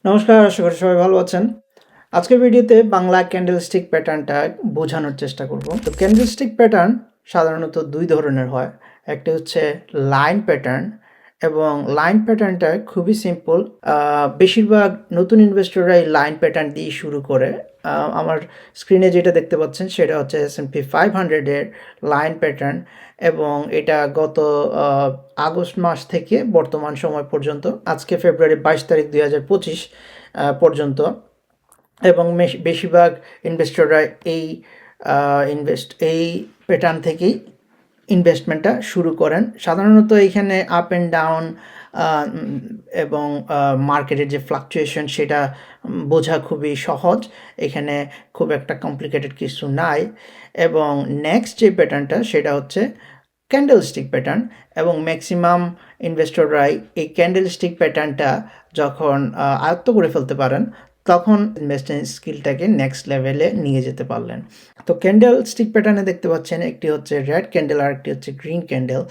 নমস্কার, আশা করি সবাই ভালো আছেন। আজকের ভিডিওতে বাংলা ক্যান্ডেলস্টিক প্যাটার্নটা বোঝানোর চেষ্টা করব। তো ক্যান্ডেলস্টিক প্যাটার্ন সাধারণত দুই ধরনের হয়। একটা হচ্ছে লাইন প্যাটার্ন এবং লাইন প্যাটার্নটা খুবই সিম্পল। বেশিরভাগ নতুন ইনভেস্টররা এই লাইন প্যাটার্ন দিয়ে শুরু করে। আমার স্ক্রিনে যেটা দেখতে পাচ্ছেন সেটা হচ্ছে S&P 500 এর লাইন প্যাটার্ন এবং এটা গত আগস্ট মাস থেকে বর্তমান সময় পর্যন্ত, আজকে ফেব্রুয়ারি 22 তারিখ 2025 পর্যন্ত, এবং বেশিরভাগ ইনভেস্টররা এই প্যাটার্ন থেকেই ইনভেস্টমেন্টটা শুরু করেন। সাধারণত এইখানে আপ অ্যান্ড ডাউন এবং মার্কেটের যে ফ্লাকচুয়েশন সেটা বোঝা খুবই সহজ। এখানে খুব একটা কমপ্লিকেটেড কিছু নাই। এবং নেক্সট যে প্যাটার্নটা সেটা হচ্ছে ক্যান্ডেলস্টিক প্যাটার্ন, এবং ম্যাক্সিমাম ইনভেস্টররাই এই ক্যান্ডেলস্টিক প্যাটার্নটা যখন আয়ত্ত করে ফেলতে পারেন তখন ইনভেস্টিং স্কিলটাকে নেক্সট লেভেলে নিয়ে যেতে পারলেন। তো ক্যান্ডেল স্টিক প্যাটার্নে দেখতে পাচ্ছেন একটি হচ্ছে রেড ক্যান্ডেল আর একটি হচ্ছে গ্রিন ক্যান্ডেল।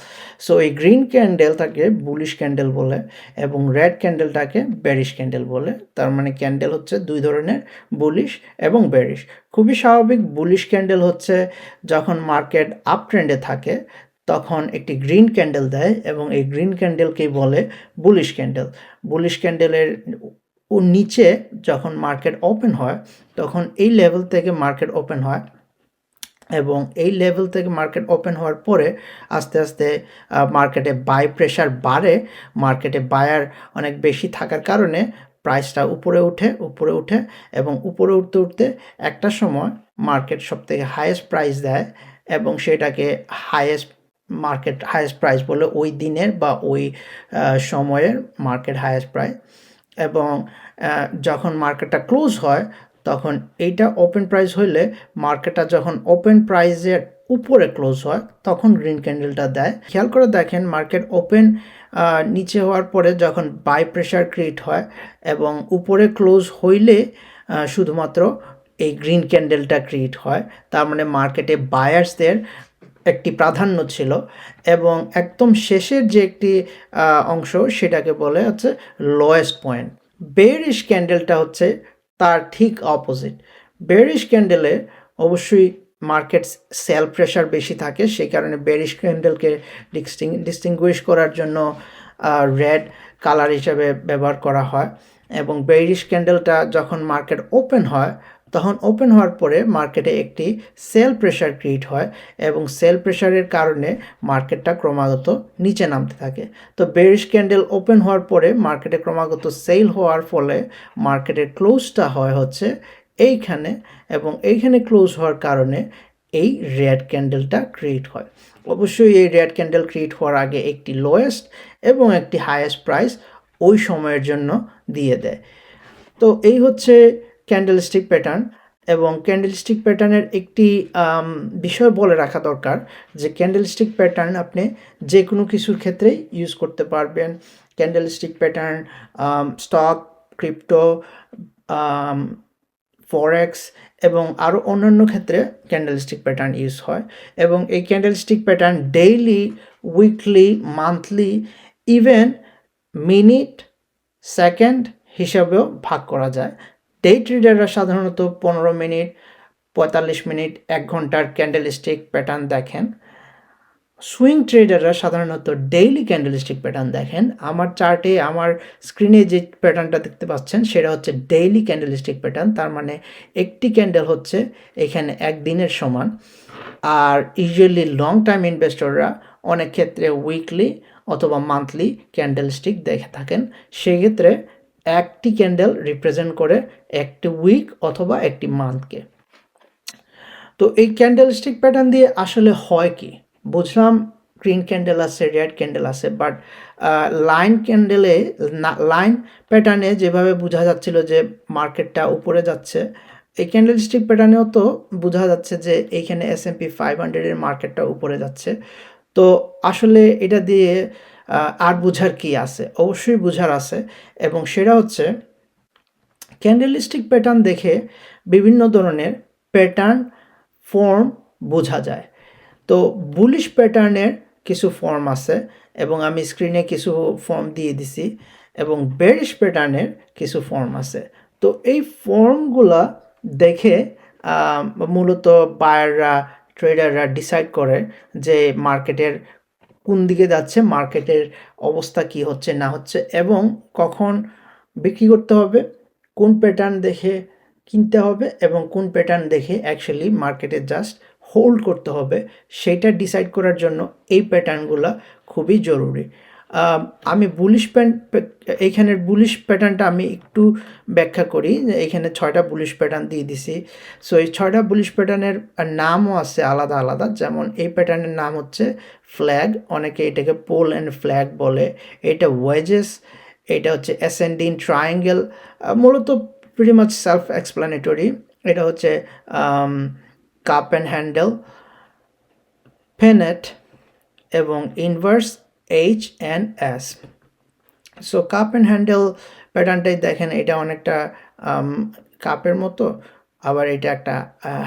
সো এই গ্রিন ক্যান্ডেলটাকে বুলিশ ক্যান্ডেল বলে এবং রেড ক্যান্ডেলটাকে বেরিশ ক্যান্ডেল বলে। তার মানে ক্যান্ডেল হচ্ছে দুই ধরনের, বুলিশ এবং বেরিশ। খুবই স্বাভাবিক। বুলিশ ক্যান্ডেল হচ্ছে যখন মার্কেট আপ ট্রেন্ডে থাকে তখন একটি গ্রিন ক্যান্ডেল দেয় এবং এই গ্রিন ক্যান্ডেলকেই বলে বুলিশ ক্যান্ডেল। বুলিশ ক্যান্ডেলের নিচে যখন মার্কেট ওপেন হয় তখন এই লেভেল থেকে মার্কেট ওপেন হয় এবং এই লেভেল থেকে মার্কেট ওপেন হওয়ার পরে আস্তে আস্তে মার্কেটে বাই প্রেশার বাড়ে। মার্কেটে বায়ার অনেক বেশি থাকার কারণে প্রাইসটা উপরে উঠে এবং উপরে উঠতে উঠতে একটা সময় মার্কেট সবথেকে হাইয়েস্ট প্রাইস দেয় এবং সেটাকে হাইয়েস্ট প্রাইস বলে ওই দিনের বা ওই সময়ের মার্কেট হাইয়েস্ট প্রাইস। এবং যখন মার্কেটটা ক্লোজ হয় তখন এইটা ওপেন প্রাইস হইলে মার্কেটটা যখন ওপেন প্রাইসের উপরে ক্লোজ হয় তখন গ্রিন ক্যান্ডেলটা দেয়। খেয়াল করে দেখেন, মার্কেট ওপেন নিচে হওয়ার পরে যখন বাই প্রেশার ক্রিয়েট হয় এবং উপরে ক্লোজ হইলে শুধুমাত্র এই গ্রিন ক্যান্ডেলটা ক্রিয়েট হয়। তার মানে মার্কেটে বায়ার্সদের একটি প্রাধান্য ছিল। এবং একদম শেষের যে একটি অংশ সেটাকে বলে হচ্ছে লোয়েস্ট পয়েন্ট। বেয়ারিশ ক্যান্ডেলটা হচ্ছে তার ঠিক অপোজিট। বেয়ারিশ ক্যান্ডেলে অবশ্যই মার্কেট সেল প্রেশার বেশি থাকে, সেই কারণে বেয়ারিশ ক্যান্ডেলকে ডিস্টিংগুইশ করার জন্য রেড কালার হিসেবে ব্যবহার করা হয়। এবং বেয়ারিশ ক্যান্ডেলটা যখন মার্কেট ওপেন হয় তখন ওপেন হওয়ার পরে মার্কেটে একটি সেল প্রেশার ক্রিয়েট হয় এবং সেল প্রেশারের কারণে মার্কেটটা ক্রমাগত নিচে নামতে থাকে। তো বেয়ারিশ ক্যান্ডেল ওপেন হওয়ার পরে মার্কেটে ক্রমাগত সেল হওয়ার ফলে মার্কেটের ক্লোজটা হয় হচ্ছে এইখানে, এবং এইখানে ক্লোজ হওয়ার কারণে এই রেড ক্যান্ডেলটা ক্রিয়েট হয়। অবশ্যই এই রেড ক্যান্ডেল ক্রিয়েট হওয়ার আগে একটি লোয়েস্ট এবং একটি হাইয়েস্ট প্রাইস ওই সময়ের জন্য দিয়ে দেয়। তো এই হচ্ছে ক্যান্ডেলস্টিক প্যাটার্ন। এবং ক্যান্ডেলস্টিক প্যাটার্নের একটি বিষয় বলে রাখা দরকার যে ক্যান্ডেলস্টিক প্যাটার্ন আপনি যে কোনো কিছুর ক্ষেত্রেই ইউজ করতে পারবেন। ক্যান্ডেলস্টিক প্যাটার্ন স্টক, ক্রিপ্টো, ফরেক্স এবং আরও অন্যান্য ক্ষেত্রে ক্যান্ডেলস্টিক প্যাটার্ন ইউজ হয়। এবং এই candlestick pattern daily, weekly, monthly, even minute, second হিসাবেও ভাগ করা যায়। ডে ট্রেডাররা সাধারণত 15 মিনিট, 45 মিনিট, 1 ঘন্টার ক্যান্ডেলস্টিক প্যাটার্ন দেখেন। সুইং ট্রেডাররা সাধারণত ডেইলি ক্যান্ডেলস্টিক প্যাটার্ন দেখেন। আমার চার্টে, আমার স্ক্রিনে যে প্যাটার্নটা দেখতে পাচ্ছেন সেটা হচ্ছে ডেইলি ক্যান্ডেলস্টিক প্যাটার্ন। তার মানে একটি ক্যান্ডেল হচ্ছে এখানে একদিনের সমান। আর ইউজুয়ালি লং টাইম ইনভেস্টররা অনেক ক্ষেত্রে উইকলি অথবা মান্থলি ক্যান্ডেলস্টিক দেখে থাকেন। সেক্ষেত্রে একটি ক্যান্ডেল রিপ্রেজেন্ট করে একটি উইক অথবা একটি মান্থকে। তো এই ক্যান্ডেলস্টিক প্যাটার্ন দিয়ে আসলে হয় কি? বুঝলাম গ্রিন ক্যান্ডেল আছে, রেড ক্যান্ডেল আছে, বাট লাইন প্যাটার্নে যেভাবে বোঝা যাচ্ছিল যে মার্কেটটা উপরে যাচ্ছে, এই ক্যান্ডেলস্টিক প্যাটার্নেও তো বোঝা যাচ্ছে যে এইখানে S&P 500 এর মার্কেটটা উপরে যাচ্ছে। তো আসলে এটা দিয়ে আর বোঝার কি আছে? অবশ্যই বোঝার আছে, এবং সেটা হচ্ছে ক্যান্ডেলস্টিক প্যাটার্ন দেখে বিভিন্ন ধরনের প্যাটার্ন ফর্ম বোঝা যায়। তো বুলিশ প্যাটার্নের কিছু ফর্ম আছে এবং আমি স্ক্রিনে কিছু ফর্ম দিয়ে দিছি। এবং বেয়ারিশ প্যাটার্নের কিছু ফর্ম আছে। তো এই ফর্মগুলা দেখে মূলত বায়াররা ট্রেডাররা ডিসাইড করে যে মার্কেটের কোন দিকে যাচ্ছে, মার্কেটের অবস্থা কি হচ্ছে না হচ্ছে এবং কখন বিক্রি করতে হবে, কোন প্যাটার্ন দেখে কিনতে হবে এবং কোন প্যাটার্ন দেখে অ্যাকচুয়ালি মার্কেটে জাস্ট হোল্ড করতে হবে, সেটা ডিসাইড করার জন্য এই প্যাটার্নগুলো খুবই জরুরি। আমি এইখানের বুলিশ প্যাটার্নটা আমি একটু ব্যাখ্যা করি। এখানে 6টা বুলিশ প্যাটার্ন দিয়ে দিছি। সো এই 6টা বুলিশ প্যাটার্নের নামও আছে আলাদা আলাদা। যেমন এই প্যাটার্নের নাম হচ্ছে ফ্ল্যাগ, অনেকে এটাকে পোল অ্যান্ড ফ্ল্যাগ বলে। এটা ওয়েজেস, এটা হচ্ছে অ্যাসেন্ডিং ট্রায়াঙ্গেল, মূলত প্রিটি মাচ সেলফ এক্সপ্লানেটরি। এটা হচ্ছে কাপ অ্যান্ড হ্যান্ডেল, পেনেট এবং inverse H and S. So cup and handle প্যাটার্নটাই দেখেন, এটা অনেকটা কাপের মতো, আবার এটা একটা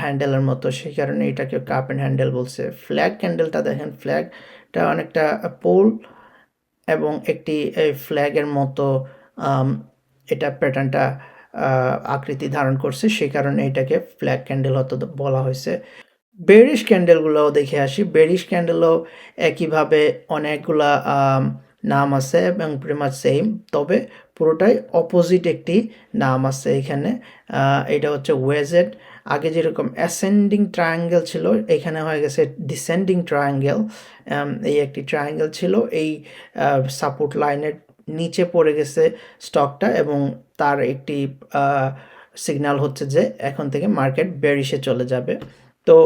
হ্যান্ডেলের মতো, সেই কারণে এটাকে কাপ অ্যান্ড হ্যান্ডেল বলছে। ফ্ল্যাগ ক্যান্ডেলটা দেখেন, ফ্ল্যাগটা অনেকটা পোল এবং একটি ফ্ল্যাগের মতো এটা প্যাটার্নটা আকৃতি ধারণ করছে, সেই কারণে এটাকে ফ্ল্যাগ ক্যান্ডেল হতো বলা হয়েছে। বেরিশ ক্যান্ডেলগুলোও দেখে আসি। বেরিশ ক্যান্ডেলও একইভাবে অনেকগুলা নাম আছে এবং প্রিটি মাচ সেম, তবে পুরোটাই অপোজিট একটি নাম আছে এখানে। এটা হচ্ছে ওয়েজেড। আগে যেরকম অ্যাসেন্ডিং ট্রায়াঙ্গেল ছিল, এখানে হয়ে গেছে ডিসেন্ডিং ট্রায়াঙ্গেল। এই একটি ট্রায়াঙ্গেল ছিল, এই সাপোর্ট লাইনের নিচে পড়ে গেছে স্টকটা এবং তার একটি সিগন্যাল হচ্ছে যে এখন থেকে মার্কেট বেরিশে চলে যাবে। তো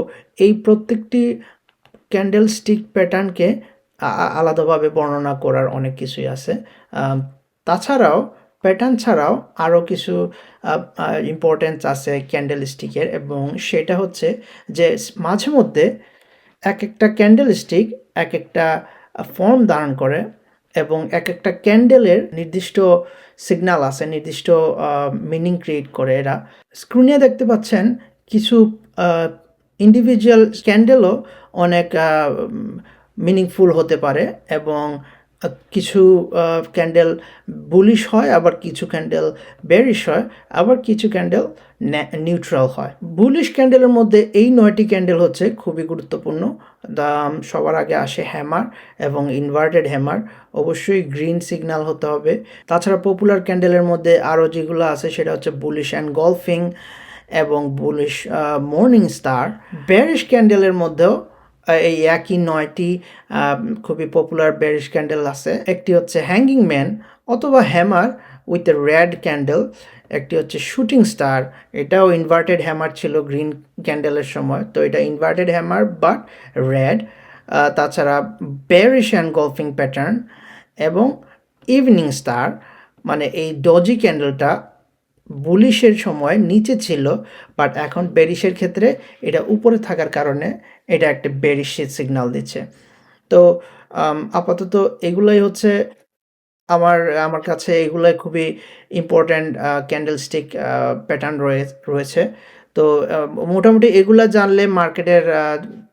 এই প্রত্যেকটি ক্যান্ডেল স্টিক প্যাটার্নকে আলাদাভাবে বর্ণনা করার অনেক কিছুই আছে। তাছাড়াও প্যাটার্ন ছাড়াও আরও কিছু ইম্পর্টেন্স আছে ক্যান্ডেল স্টিকের, এবং সেটা হচ্ছে যে মাঝে মধ্যে এক একটা ক্যান্ডেল স্টিক এক একটা ফর্ম ধারণ করে এবং এক একটা ক্যান্ডেলের নির্দিষ্ট সিগন্যাল আছে, নির্দিষ্ট মিনিং ক্রিয়েট করে এরা। স্ক্রিনে দেখতে পাচ্ছেন কিছু ইন্ডিভিজুয়াল ক্যান্ডেলও অনেক মিনিংফুল হতে পারে এবং কিছু ক্যান্ডেল বুলিশ হয়, আবার কিছু ক্যান্ডেল বেয়ারিশ হয়, আবার কিছু ক্যান্ডেল নিউট্রাল হয়। বুলিশ ক্যান্ডেলের মধ্যে এই 9টি ক্যান্ডেল হচ্ছে খুবই গুরুত্বপূর্ণ। সবার আগে আসে হ্যামার এবং ইনভার্টেড হ্যামার, অবশ্যই গ্রিন সিগন্যাল হতে হবে। তাছাড়া পপুলার ক্যান্ডেলের মধ্যে আরও যেগুলো আছে সেটা হচ্ছে বুলিশ অ্যান্ড গলফিং এবং বুলিশ মর্নিং স্টার। বেয়ারিশ ক্যান্ডেলের মধ্যেও এই একই 9টি খুবই পপুলার বেয়ারিশ ক্যান্ডেল আছে। একটি হচ্ছে হ্যাঙ্গিং ম্যান অথবা hammer with a red candle, একটি হচ্ছে শুটিং স্টার, এটাও ইনভার্টেড হ্যামার ছিল গ্রিন ক্যান্ডেলের সময়, তো এটা ইনভার্টেড হ্যামার বাট রেড। তাছাড়া বেয়ারিশ অ্যান্ড গলফিং প্যাটার্ন এবং ইভিনিং স্টার, মানে এই ডজি ক্যান্ডেলটা বুলিশের সময় নিচে ছিল বাট এখন বেরিশের ক্ষেত্রে এটা উপরে থাকার কারণে এটা একটা বেরিশ সিগন্যাল দিচ্ছে। তো আপাতত এগুলাই হচ্ছে আমার কাছে এগুলাই খুবই ইম্পর্ট্যান্ট ক্যান্ডেলস্টিক প্যাটার্ন রয়েছে। তো মোটামুটি এগুলা জানলে মার্কেটের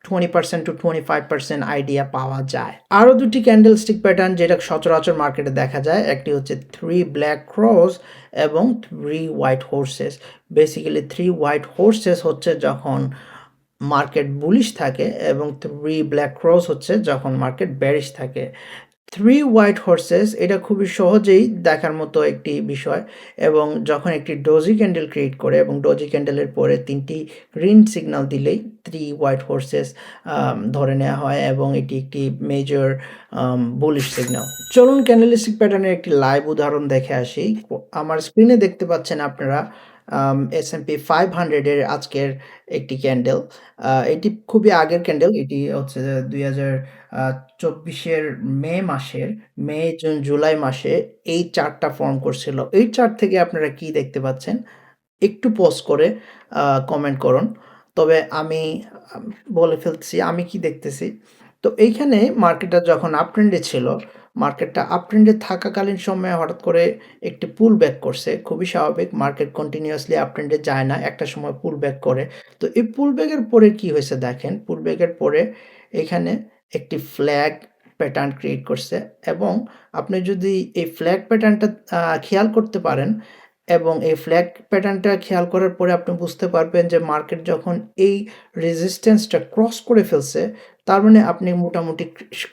20% to 25% আইডিয়া পাওয়া যায়। আরও দুটি ক্যান্ডেলস্টিক প্যাটার্ন যেটা সচরাচর মার্কেটে দেখা যায়, একটি হচ্ছে 3 ব্ল্যাক ক্রস এবং 3 হোয়াইট হোর্সেস। বেসিক্যালি 3 হোয়াইট হোর্সেস হচ্ছে যখন মার্কেট বুলিশ থাকে এবং 3 ব্ল্যাক ক্রস হচ্ছে যখন মার্কেট বেয়ারিশ থাকে। 3 হোয়াইট হোর্সেস এটা খুবই সহজেই দেখার মতো একটি বিষয়, এবং যখন একটি ডোজি ক্যান্ডেল ক্রিয়েট করে এবং ডোজি ক্যান্ডেলের পরে 3টি গ্রিন সিগন্যাল দিলেই 3 হোয়াইট হোর্সেস ধরে নেওয়া হয় এবং এটি একটি মেজর বুলিশ সিগন্যাল। চলুন ক্যান্ডেলস্টিক প্যাটার্নের একটি লাইভ উদাহরণ দেখে আসি। আমার স্ক্রিনে দেখতে পাচ্ছেন আপনারা S&P 500-এর আজকের একটি ক্যান্ডেল। এটি খুবই আগের ক্যান্ডেল, এটি হচ্ছে 2024-এর মে, জুন, জুলাই মাসে এই চার্টটা ফর্ম করছিল। এই চার্ট থেকে আপনারা কি দেখতে পাচ্ছেন একটু পজ করে কমেন্ট করুন। তবে আমি বলে ফেলছি আমি কি দেখতেছি। তো এইখানে মার্কেটটা যখন আপট্রেন্ডে ছিল, মার্কেটটা আপট্রেন্ডে থাকাকালীন সময়ে হঠাৎ করে একটি পুল ব্যাক করছে। খুবই স্বাভাবিক, মার্কেট কন্টিনিউয়াসলি আপট্রেন্ডে যায় না, একটা সময় পুল ব্যাক করে। তো এই পুল ব্যাকের পরে কি হয়েছে দেখেন, পুল ব্যাকের পরে এখানে একটি ফ্ল্যাগ প্যাটার্ন ক্রিয়েট করছে এবং আপনি যদি এই ফ্ল্যাগ প্যাটার্নটা খেয়াল করতে পারেন এবং এই ফ্ল্যাগ প্যাটার্নটা খেয়াল করার পরে আপনি বুঝতে পারবেন যে মার্কেট যখন এই রেজিস্ট্যান্সটা ক্রস করে ফেলছে, তার মানে আপনি মোটামুটি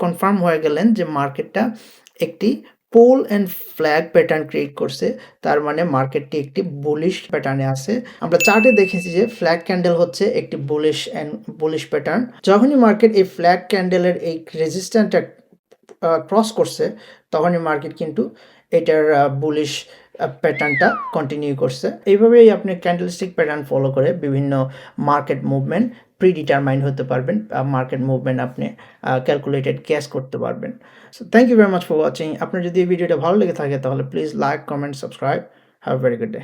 কনফার্ম হয়ে গেলেন যে মার্কেটটা একটি pole and flag pattern create করছে। তার মানে মার্কেটটি একটি বুলিশ প্যাটার্নে আছে। আমরা চার্টে দেখেছি যে ফ্ল্যাগ ক্যান্ডেল হচ্ছে একটি বুলিশ প্যাটার্ন। যখনই মার্কেট এই ফ্ল্যাগ ক্যান্ডেলের এই রেজিস্ট্যান্সটা ক্রস করছে, তখনই মার্কেট কিন্তু এটার বুলিশ প্যাটার্নটা কন্টিনিউ করছে। এইভাবেই আপনি ক্যান্ডেলস্টিক প্যাটার্ন ফলো করে বিভিন্ন মার্কেট মুভমেন্ট প্রিডিটারমাইন হতে পারবেন। মার্কেট মুভমেন্ট আপনি ক্যালকুলেটেড গ্যাস করতে পারবেন। So thank you very much for watching. আপনার যদি এই ভিডিওটা ভালো লেগে থাকে তাহলে please like, comment, subscribe. Have a very good day.